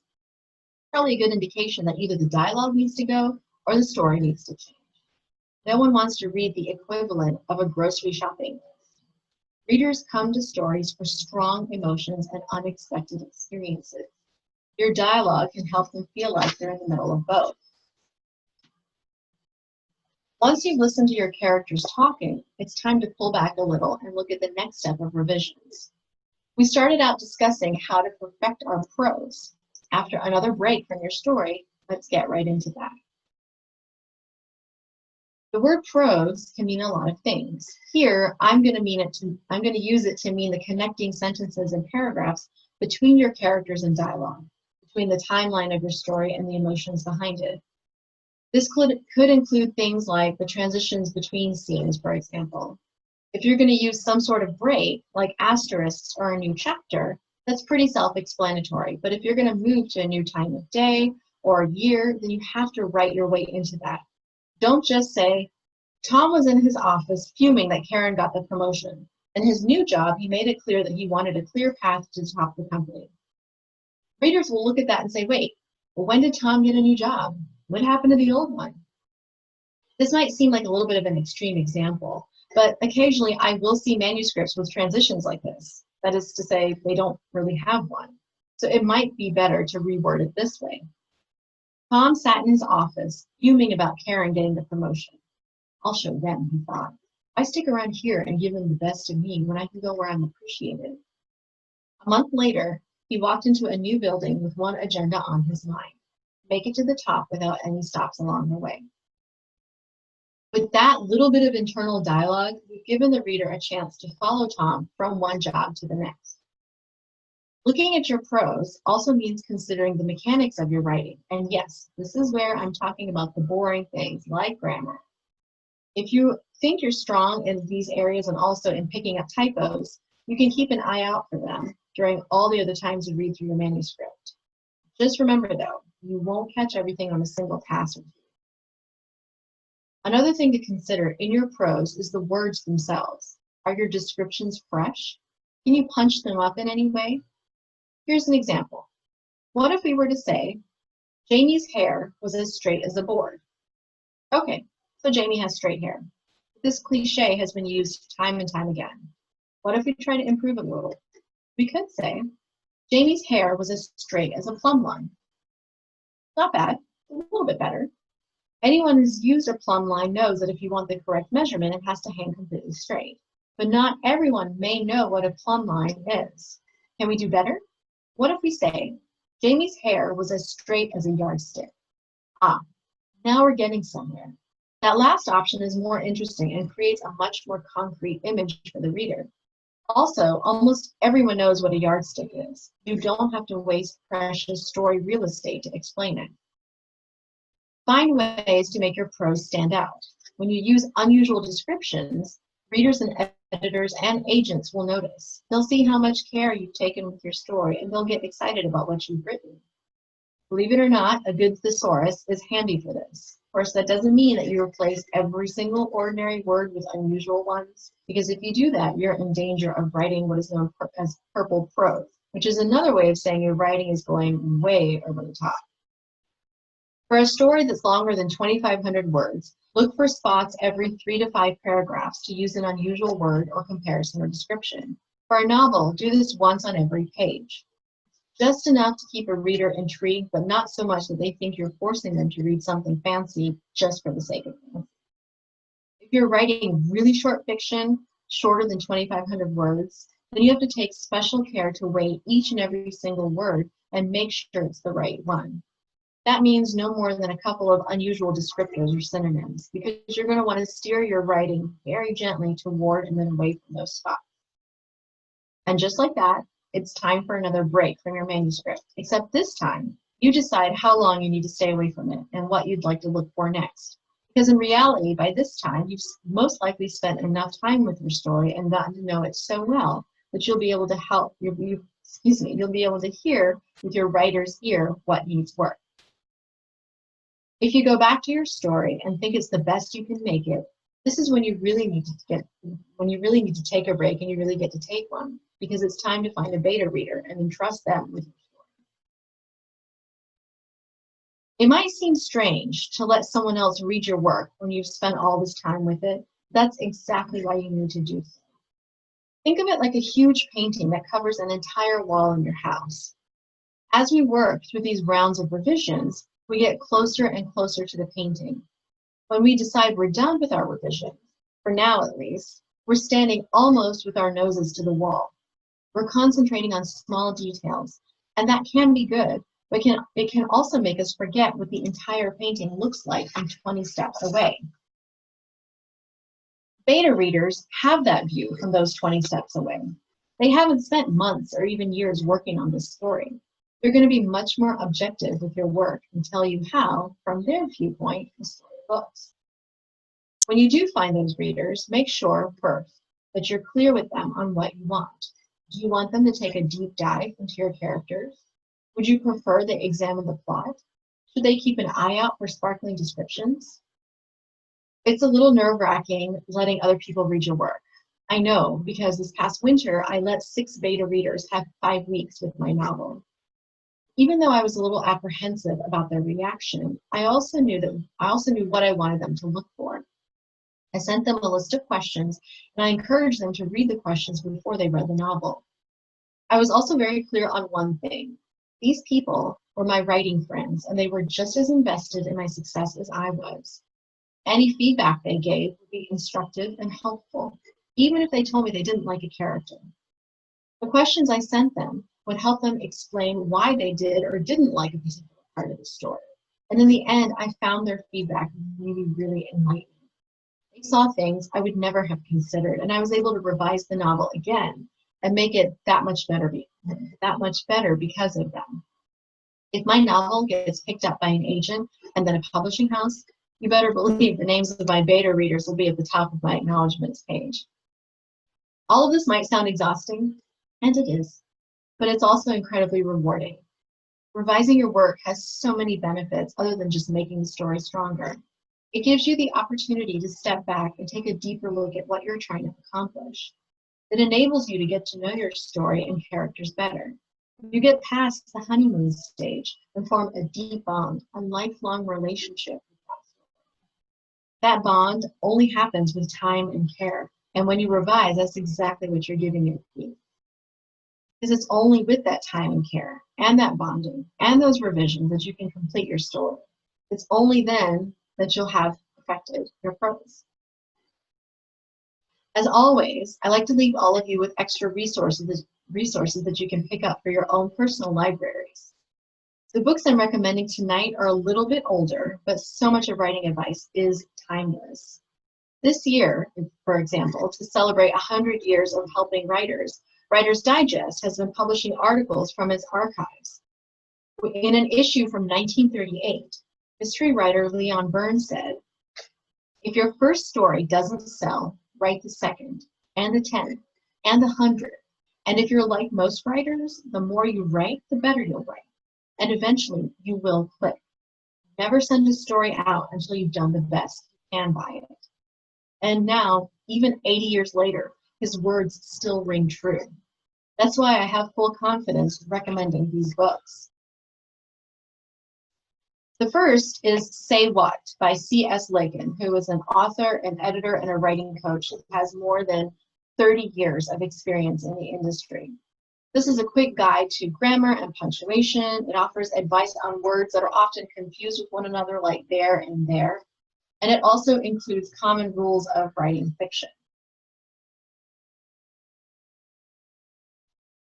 probably a good indication that either the dialogue needs to go or the story needs to change. No one wants to read the equivalent of a grocery shopping list. Readers come to stories for strong emotions and unexpected experiences. Your dialogue can help them feel like they're in the middle of both. Once you've listened to your characters talking, it's time to pull back a little and look at the next step of revisions. We started out discussing how to perfect our prose. After another break from your story, let's get right into that. The word prose can mean a lot of things. Here, I'm going to use it to mean the connecting sentences and paragraphs between your characters and dialogue, between the timeline of your story and the emotions behind it. This could include things like the transitions between scenes, for example. If you're going to use some sort of break, like asterisks or a new chapter, that's pretty self-explanatory. But if you're going to move to a new time of day or year, then you have to write your way into that. Don't just say, Tom was in his office fuming that Karen got the promotion. In his new job, he made it clear that he wanted a clear path to the top of the company. Readers will look at that and say, wait, well, when did Tom get a new job? What happened to the old one? This might seem like a little bit of an extreme example, but occasionally I will see manuscripts with transitions like this. That is to say, they don't really have one. So it might be better to reword it this way. Tom sat in his office, fuming about Karen getting the promotion. I'll show them, he thought. I stick around here and give them the best of me when I can go where I'm appreciated. A month later, he walked into a new building with one agenda on his mind: make it to the top without any stops along the way. With that little bit of internal dialogue, we've given the reader a chance to follow Tom from one job to the next. Looking at your prose also means considering the mechanics of your writing. And yes, this is where I'm talking about the boring things like grammar. If you think you're strong in these areas and also in picking up typos, you can keep an eye out for them during all the other times you read through your manuscript. Just remember though, you won't catch everything on a single pass. Another thing to consider in your prose is the words themselves. Are your descriptions fresh? Can you punch them up in any way? Here's an example. What if we were to say, Jamie's hair was as straight as a board? Okay, so Jamie has straight hair. This cliche has been used time and time again. What if we try to improve it a little? We could say, Jamie's hair was as straight as a plumb line. Not bad, a little bit better. Anyone who's used a plumb line knows that if you want the correct measurement, it has to hang completely straight. But not everyone may know what a plumb line is. Can we do better? What if we say, Jamie's hair was as straight as a yardstick? Ah, now we're getting somewhere. That last option is more interesting and creates a much more concrete image for the reader. Also, almost everyone knows what a yardstick is. You don't have to waste precious story real estate to explain it. Find ways to make your prose stand out. When you use unusual descriptions, readers and editors and agents will notice. They'll see how much care you've taken with your story, and they'll get excited about what you've written. Believe it or not, a good thesaurus is handy for this. Of course, that doesn't mean that you replace every single ordinary word with unusual ones, because if you do that, you're in danger of writing what is known as purple prose, which is another way of saying your writing is going way over the top. For a story that's longer than 2,500 words, look for spots every 3 to 5 paragraphs to use an unusual word or comparison or description. For a novel, do this once on every page. Just enough to keep a reader intrigued, but not so much that they think you're forcing them to read something fancy just for the sake of it. If you're writing really short fiction, shorter than 2,500 words, then you have to take special care to weigh each and every single word and make sure it's the right one. That means no more than a couple of unusual descriptors or synonyms, because you're going to want to steer your writing very gently toward and then away from those spots. And just like that, it's time for another break from your manuscript, except this time, you decide how long you need to stay away from it and what you'd like to look for next. Because in reality, by this time, you've most likely spent enough time with your story and gotten to know it so well that you'll be able to you'll be able to hear with your writer's ear what needs work. If you go back to your story and think it's the best you can make it, this is when you really need to take a break, and you really get to take one, because it's time to find a beta reader and entrust them with your story. It might seem strange to let someone else read your work when you've spent all this time with it. That's exactly why you need to do so. Think of it like a huge painting that covers an entire wall in your house. As we work through these rounds of revisions, we get closer and closer to the painting. When we decide we're done with our revisions, for now at least, we're standing almost with our noses to the wall. We're concentrating on small details, and that can be good, but it can also make us forget what the entire painting looks like from 20 steps away. Beta readers have that view from those 20 steps away. They haven't spent months or even years working on this story. They're going to be much more objective with your work and tell you how, from their viewpoint, the story looks. When you do find those readers, make sure first that you're clear with them on what you want. Do you want them to take a deep dive into your characters? Would you prefer they examine the plot? Should they keep an eye out for sparkling descriptions? It's a little nerve-wracking letting other people read your work. I know, because this past winter, I let 6 beta readers have 5 weeks with my novel. Even though I was a little apprehensive about their reaction, I also knew what I wanted them to look for. I sent them a list of questions, and I encouraged them to read the questions before they read the novel. I was also very clear on one thing. These people were my writing friends, and they were just as invested in my success as I was. Any feedback they gave would be instructive and helpful, even if they told me they didn't like a character. The questions I sent them would help them explain why they did or didn't like a particular part of the story. And in the end, I found their feedback really, really enlightening. They saw things I would never have considered, and I was able to revise the novel again and make it that much better because of them. If my novel gets picked up by an agent and then a publishing house, you better believe the names of my beta readers will be at the top of my acknowledgments page. All of this might sound exhausting, and it is, but it's also incredibly rewarding. Revising your work has so many benefits other than just making the story stronger. It gives you the opportunity to step back and take a deeper look at what you're trying to accomplish. It enables you to get to know your story and characters better. You get past the honeymoon stage and form a deep bond, a lifelong relationship with that story. That bond only happens with time and care, and when you revise, that's exactly what you're giving it to. Because it's only with that time and care and that bonding and those revisions that you can complete your story. It's only then that you'll have perfected your prose. As always, I like to leave all of you with extra resources that you can pick up for your own personal libraries. The books I'm recommending tonight are a little bit older, but so much of writing advice is timeless. This year, for example, to celebrate 100 years of helping writers, Writer's Digest has been publishing articles from its archives. In an issue from 1938, history writer Leon Burns said, "If your first story doesn't sell, write the second, and the 10th, and the 100th. And if you're like most writers, the more you write, the better you'll write. And eventually, you will click. Never send a story out until you've done the best you can by it." And now, even 80 years later, his words still ring true. That's why I have full confidence recommending these books. The first is Say What by C.S. Lakin, who is an author, an editor, and a writing coach that has more than 30 years of experience in the industry. This is a quick guide to grammar and punctuation. It offers advice on words that are often confused with one another, like there and there. And it also includes common rules of writing fiction.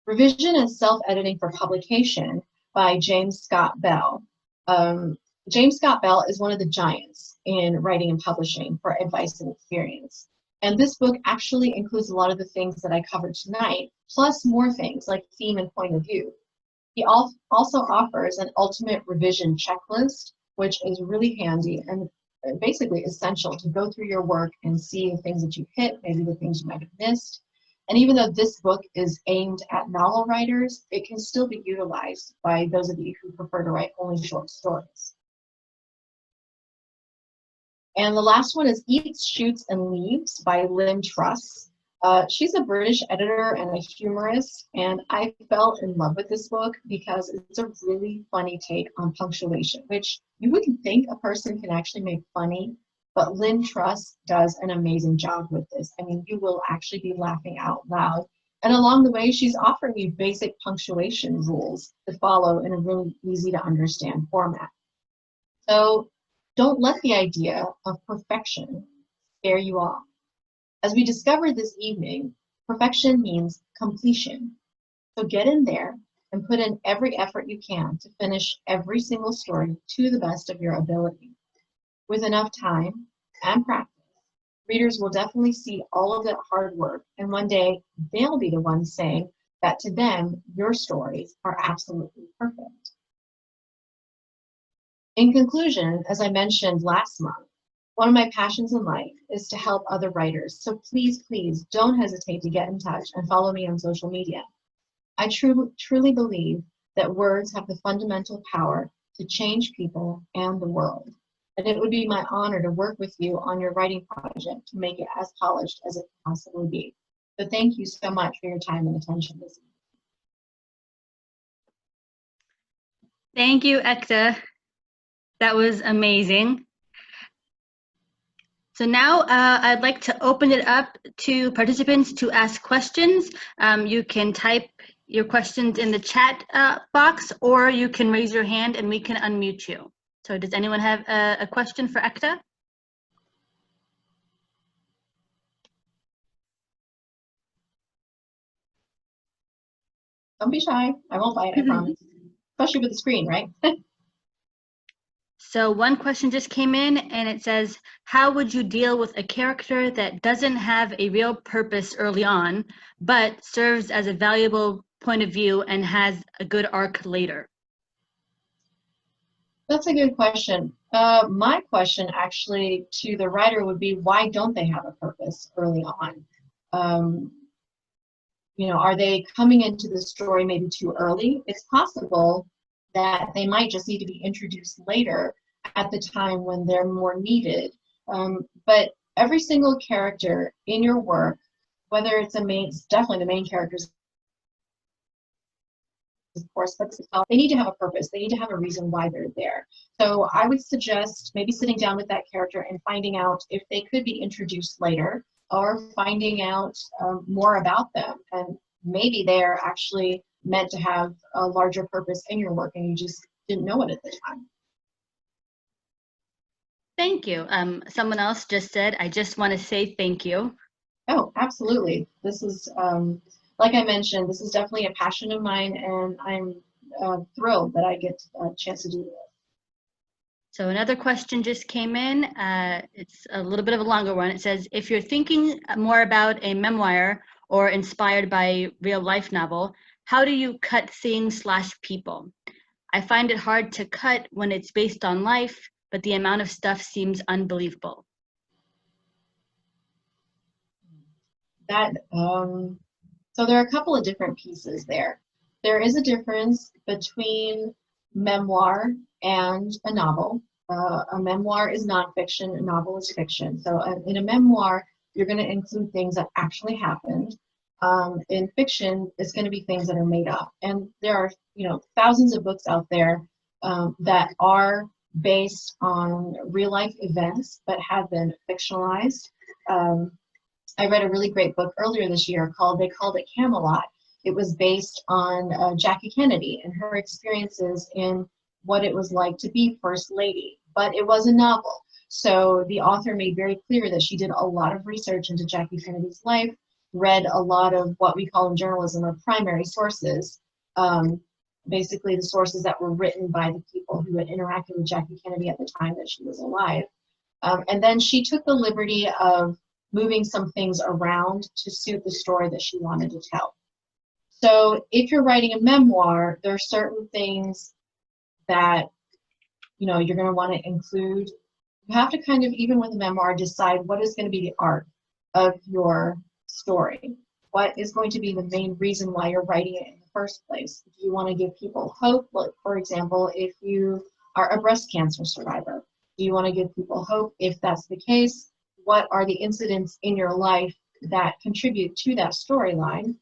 Revision and Self-Editing for Publication by James Scott Bell. James Scott Bell is one of the giants in writing and publishing for advice and experience. And this book actually includes a lot of the things that I covered tonight, plus more things like theme and point of view. He also offers an ultimate revision checklist, which is really handy and basically essential to go through your work and see the things that you hit, maybe the things you might have missed. And even though this book is aimed at novel writers, it can still be utilized by those of you who prefer to write only short stories. And the last one is Eats, Shoots, and Leaves by Lynn Truss. She's a British editor and a humorist, and I fell in love with this book because it's a really funny take on punctuation, which you wouldn't think a person can actually make funny, but Lynn Truss does an amazing job with this. I mean, you will actually be laughing out loud. And along the way, she's offering you basic punctuation rules to follow in a really easy to understand format. So don't let the idea of perfection scare you off. As we discovered this evening, perfection means completion. So get in there and put in every effort you can to finish every single story to the best of your ability. With enough time and practice, readers will definitely see all of that hard work, and one day they'll be the ones saying that to them, your stories are absolutely perfect. In conclusion, as I mentioned last month, one of my passions in life is to help other writers. So please, please don't hesitate to get in touch and follow me on social media. I truly believe that words have the fundamental power to change people and the world. And it would be my honor to work with you on your writing project to make it as polished as it can possibly be. So thank you so much for your time and attention this evening. Thank you, Ekta. That was amazing. So now I'd like to open it up to participants to ask questions. You can type your questions in the chat box, or you can raise your hand and we can unmute you. So does anyone have a question for Ekta? Don't be shy. I won't bite, I promise. Especially with the screen, right? So one question just came in and it says, how would you deal with a character that doesn't have a real purpose early on, but serves as a valuable point of view and has a good arc later? That's a good question. My question actually to the writer would be, why don't they have a purpose early on? You know, are they coming into the story maybe too early? It's possible that they might just need to be introduced later at the time when they're more needed. But every single character in your work, whether it's it's definitely the main characters, of course, but they need to have a purpose. They need to have a reason why they're there. So I would suggest maybe sitting down with that character and finding out if they could be introduced later, or finding out more about them. And maybe they're actually meant to have a larger purpose in your work and you just didn't know it at the time. Thank you. Someone else just said, I just want to say thank you. Oh, absolutely. This is, like I mentioned, this is definitely a passion of mine, and I'm thrilled that I get a chance to do this. So another question just came in. It's a little bit of a longer one. It says, if you're thinking more about a memoir or inspired by real life novel, how do you cut things/people? I find it hard to cut when it's based on life, but the amount of stuff seems unbelievable. So there are a couple of different pieces there. There is a difference between memoir and a novel. A memoir is nonfiction, a novel is fiction. So in a memoir, you're going to include things that actually happened. In fiction, it's going to be things that are made up. And there are, thousands of books out there that are based on real life events but have been fictionalized. I read a really great book earlier this year they called it Camelot. It was based on Jackie Kennedy and her experiences in what it was like to be First Lady, but it was a novel. So the author made very clear that she did a lot of research into Jackie Kennedy's life, read a lot of what we call in journalism or primary sources, basically the sources that were written by the people who had interacted with Jackie Kennedy at the time that she was alive. And then she took the liberty of moving some things around to suit the story that she wanted to tell. So if you're writing a memoir, there are certain things that you're going to want to include. You have to kind of, even with a memoir, decide what is going to be the arc of your story. What is going to be the main reason why you're writing it in the first place? Do you want to give people hope? Like, for example, if you are a breast cancer survivor, do you want to give people hope? If that's the case, what are the incidents in your life that contribute to that storyline?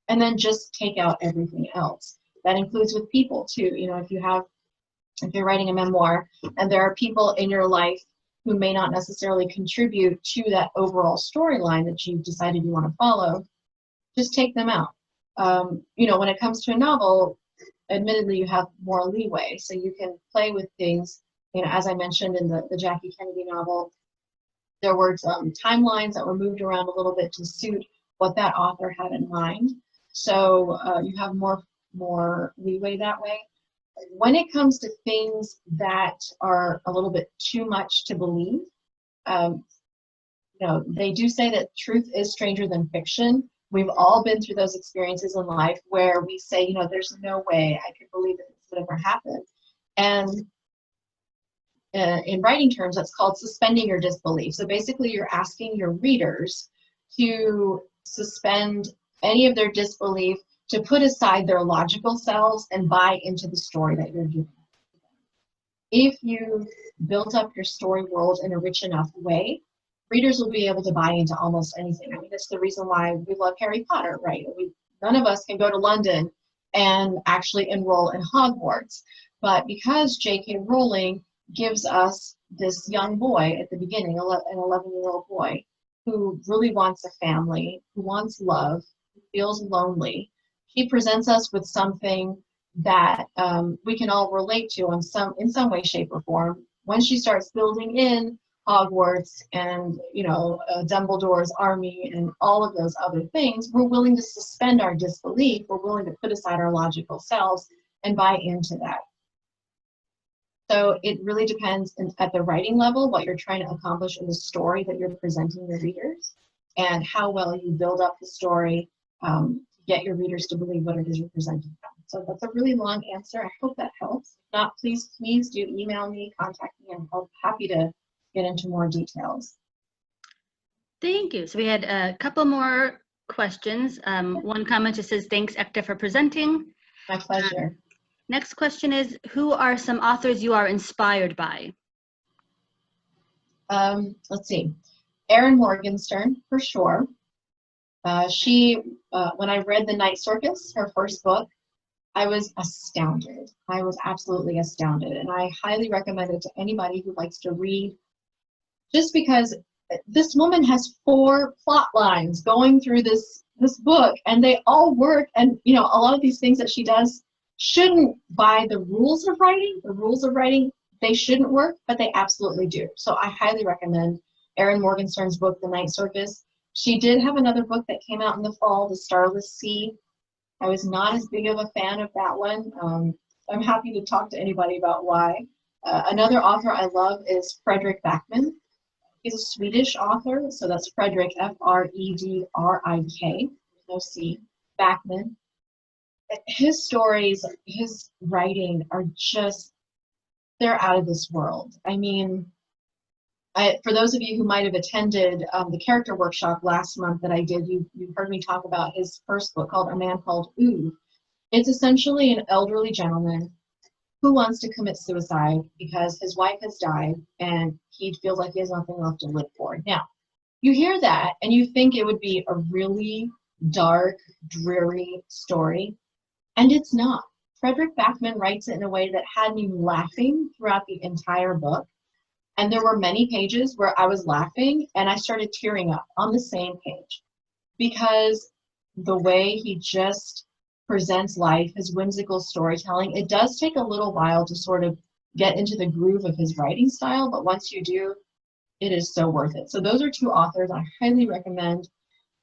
And then just take out everything else. That includes with people too. If you're writing a memoir and there are people in your life who may not necessarily contribute to that overall storyline that you've decided you want to follow, just take them out. When it comes to a novel, admittedly, you have more leeway. So you can play with things, as I mentioned in the Jackie Kennedy novel, there were timelines that were moved around a little bit to suit what that author had in mind. So you have more leeway that way. When it comes to things that are a little bit too much to believe, they do say that truth is stranger than fiction. We've all been through those experiences in life where we say, there's no way I could believe that this would ever happen. And in writing terms, that's called suspending your disbelief. So basically, you're asking your readers to suspend any of their disbelief, to put aside their logical selves and buy into the story that you're giving. If you built up your story world in a rich enough way, readers will be able to buy into almost anything. I mean, that's the reason why we love Harry Potter, right? None of us can go to London and actually enroll in Hogwarts. But because J.K. Rowling gives us this young boy at the beginning, an 11-year-old boy, who really wants a family, who wants love, who feels lonely, She presents us with something that we can all relate to in some way, shape, or form. When she starts building in Hogwarts and Dumbledore's army and all of those other things, we're willing to suspend our disbelief. We're willing to put aside our logical selves and buy into that. So it really depends at the writing level what you're trying to accomplish in the story that you're presenting your readers, and how well you build up the story to get your readers to believe what it is you're presenting them. So that's a really long answer. I hope that helps. If not, please do email me, contact me, and I'll be happy to get into more details. Thank you. So we had a couple more questions. One comment just says, thanks, Ekta, for presenting. My pleasure. Next question is, who are some authors you are inspired by? Let's see. Erin Morgenstern, for sure. When I read The Night Circus, her first book, I was astounded. I was absolutely astounded. And I highly recommend it to anybody who likes to read, just because this woman has 4 plot lines going through this book, and they all work. And a lot of these things that she does shouldn't, by the rules of writing, they shouldn't work, but they absolutely do. So I highly recommend Erin Morgenstern's book, The Night Circus. She did have another book that came out in the fall, The Starless Sea. I was not as big of a fan of that one. I'm happy to talk to anybody about why. Another author I love is Fredrik Backman. He's a Swedish author, so that's Fredrik, Fredrik, no C, Backman. His stories, his writing are just, they're out of this world. I mean, for those of you who might have attended the character workshop last month that I did, you heard me talk about his first book called A Man Called Ooh. It's essentially an elderly gentleman who wants to commit suicide because his wife has died and he feels like he has nothing left to live for. Now, you hear that and you think it would be a really dark, dreary story, and it's not. Fredrik Backman writes it in a way that had me laughing throughout the entire book. And there were many pages where I was laughing and I started tearing up on the same page, because the way he just presents life, his whimsical storytelling, it does take a little while to sort of get into the groove of his writing style, but once you do, it is so worth it. So those are 2 authors I highly recommend.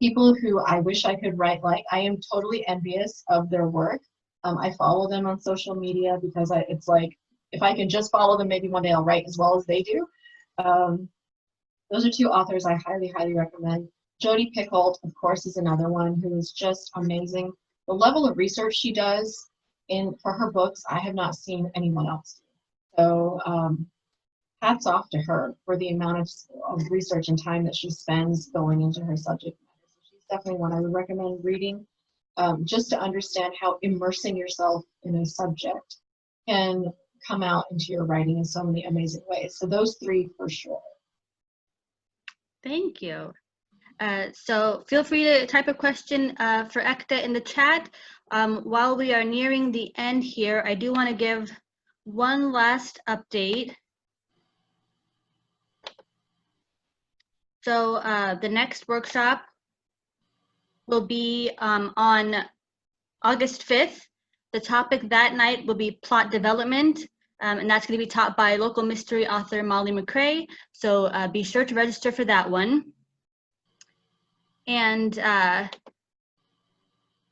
People who I wish I could write like. I am totally envious of their work. I follow them on social media because it's like, if I can just follow them, maybe one day I'll write as well as they do. Those are 2 authors I highly, highly recommend. Jodi Picoult, of course, is another one who is just amazing. The level of research she does for her books, I have not seen anyone else do. So hats off to her for the amount of research and time that she spends going into her subject matter. So she's definitely one I would recommend reading, just to understand how immersing yourself in a subject can come out into your writing in so many amazing ways. So those 3 for sure. Thank you. So feel free to type a question for Ekta in the chat. While we are nearing the end here, I do want to give one last update. So the next workshop will be on August 5th. The topic that night will be plot development, and that's going to be taught by local mystery author Molly McRae. So be sure to register for that one. And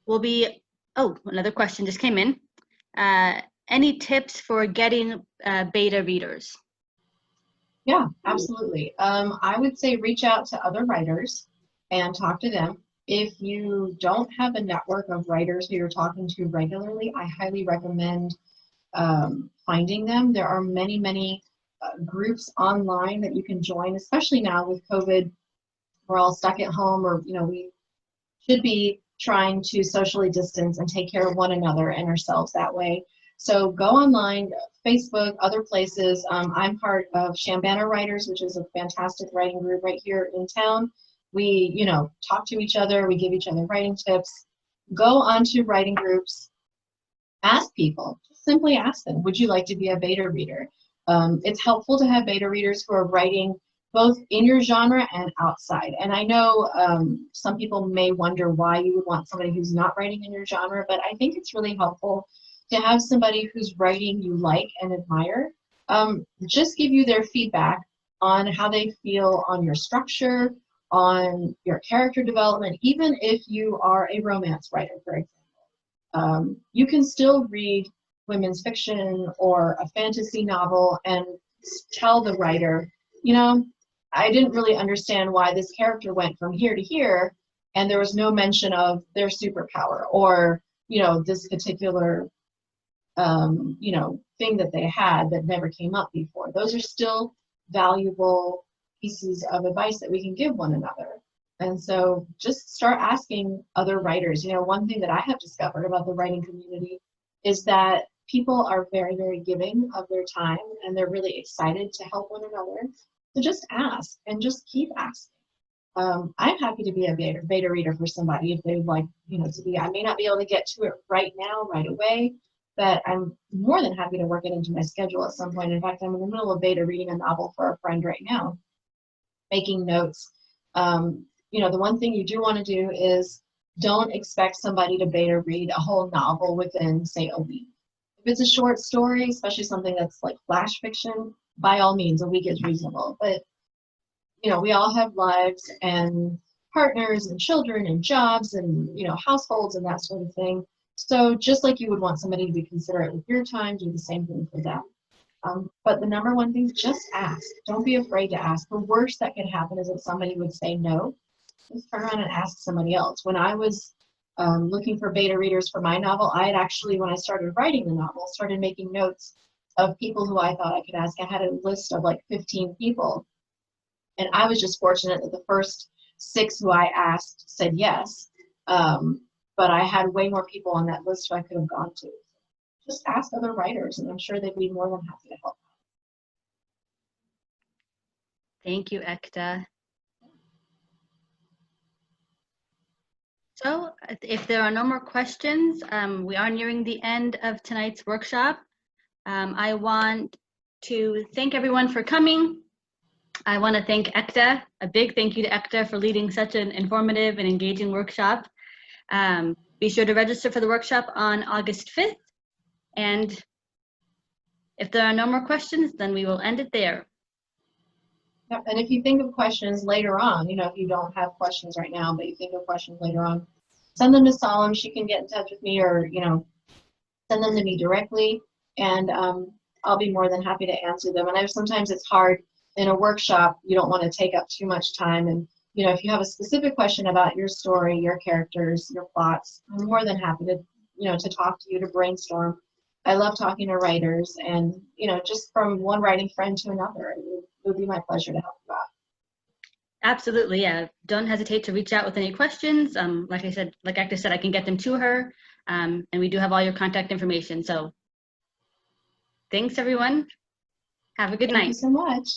another question just came in. Any tips for getting beta readers? Yeah, absolutely. I would say reach out to other writers and talk to them. If you don't have a network of writers who you're talking to regularly, I highly recommend finding them. There are many, many groups online that you can join, especially now with COVID. We're all stuck at home, or we should be trying to socially distance and take care of one another and ourselves that way. So go online, Facebook, other places. I'm part of Champaign Writers, which is a fantastic writing group right here in town. We, talk to each other. We give each other writing tips. Go onto writing groups. Ask people. Just simply ask them, would you like to be a beta reader? It's helpful to have beta readers who are writing both in your genre and outside. And I know some people may wonder why you would want somebody who's not writing in your genre, but I think it's really helpful to have somebody whose writing you like and admire just give you their feedback on how they feel on your structure, on your character development. Even if you are a romance writer, for example, you can still read women's fiction or a fantasy novel and tell the writer, you know, I didn't really understand why this character went from here to here, and there was no mention of their superpower or, you know, this particular, you know, thing that they had that never came up before. Those are still valuable pieces of advice that we can give one another. And so just start asking other writers. You know, one thing that I have discovered about the writing community is that people are very, very giving of their time, and they're really excited to help one another. So just ask and just keep asking. I'm happy to be a beta reader for somebody if they would like, you know, to be. I may not be able to get to it right now, right away, but I'm more than happy to work it into my schedule at some point. In fact, I'm in the middle of beta reading a novel for a friend right now, making notes. You know, the one thing you do want to do is don't expect somebody to beta read a whole novel within, say, a week. If it's a short story, especially something that's like flash fiction, by all means, a week is reasonable. But, you know, we all have lives and partners and children and jobs and, you know, households and that sort of thing. So just like you would want somebody to be considerate with your time, do the same thing for them. But the number one thing, just ask. Don't be afraid to ask. The worst that could happen is that somebody would say no. Just turn around and ask somebody else. When I was looking for beta readers for my novel, I had actually, when I started writing the novel, started making notes of people who I thought I could ask. I had a list of like 15 people. And I was just fortunate that the first 6 who I asked said yes. But I had way more people on that list who I could have gone to. Just ask other writers, and I'm sure they'd be more than happy to help. Thank you, Ekta. So if there are no more questions, we are nearing the end of tonight's workshop. I want to thank everyone for coming. I want to thank Ekta, a big thank you to Ekta for leading such an informative and engaging workshop. Be sure to register for the workshop on August 5th. And if there are no more questions, then we will end it there. Yep. And if you think of questions later on, you know, if you don't have questions right now, but you think of questions later on, send them to Solemn. She can get in touch with me, or, you know, send them to me directly, and I'll be more than happy to answer them. And I know sometimes it's hard in a workshop. You don't want to take up too much time. And, you know, if you have a specific question about your story, your characters, your plots, I'm more than happy to, you know, to talk to you, to brainstorm. I love talking to writers, and, you know, just from one writing friend to another, it would be my pleasure to help you out. Absolutely, yeah. Don't hesitate to reach out with any questions. Like I said, like Ekta said, I can get them to her, and we do have all your contact information. So thanks, everyone. Have a good night. Thank you so much.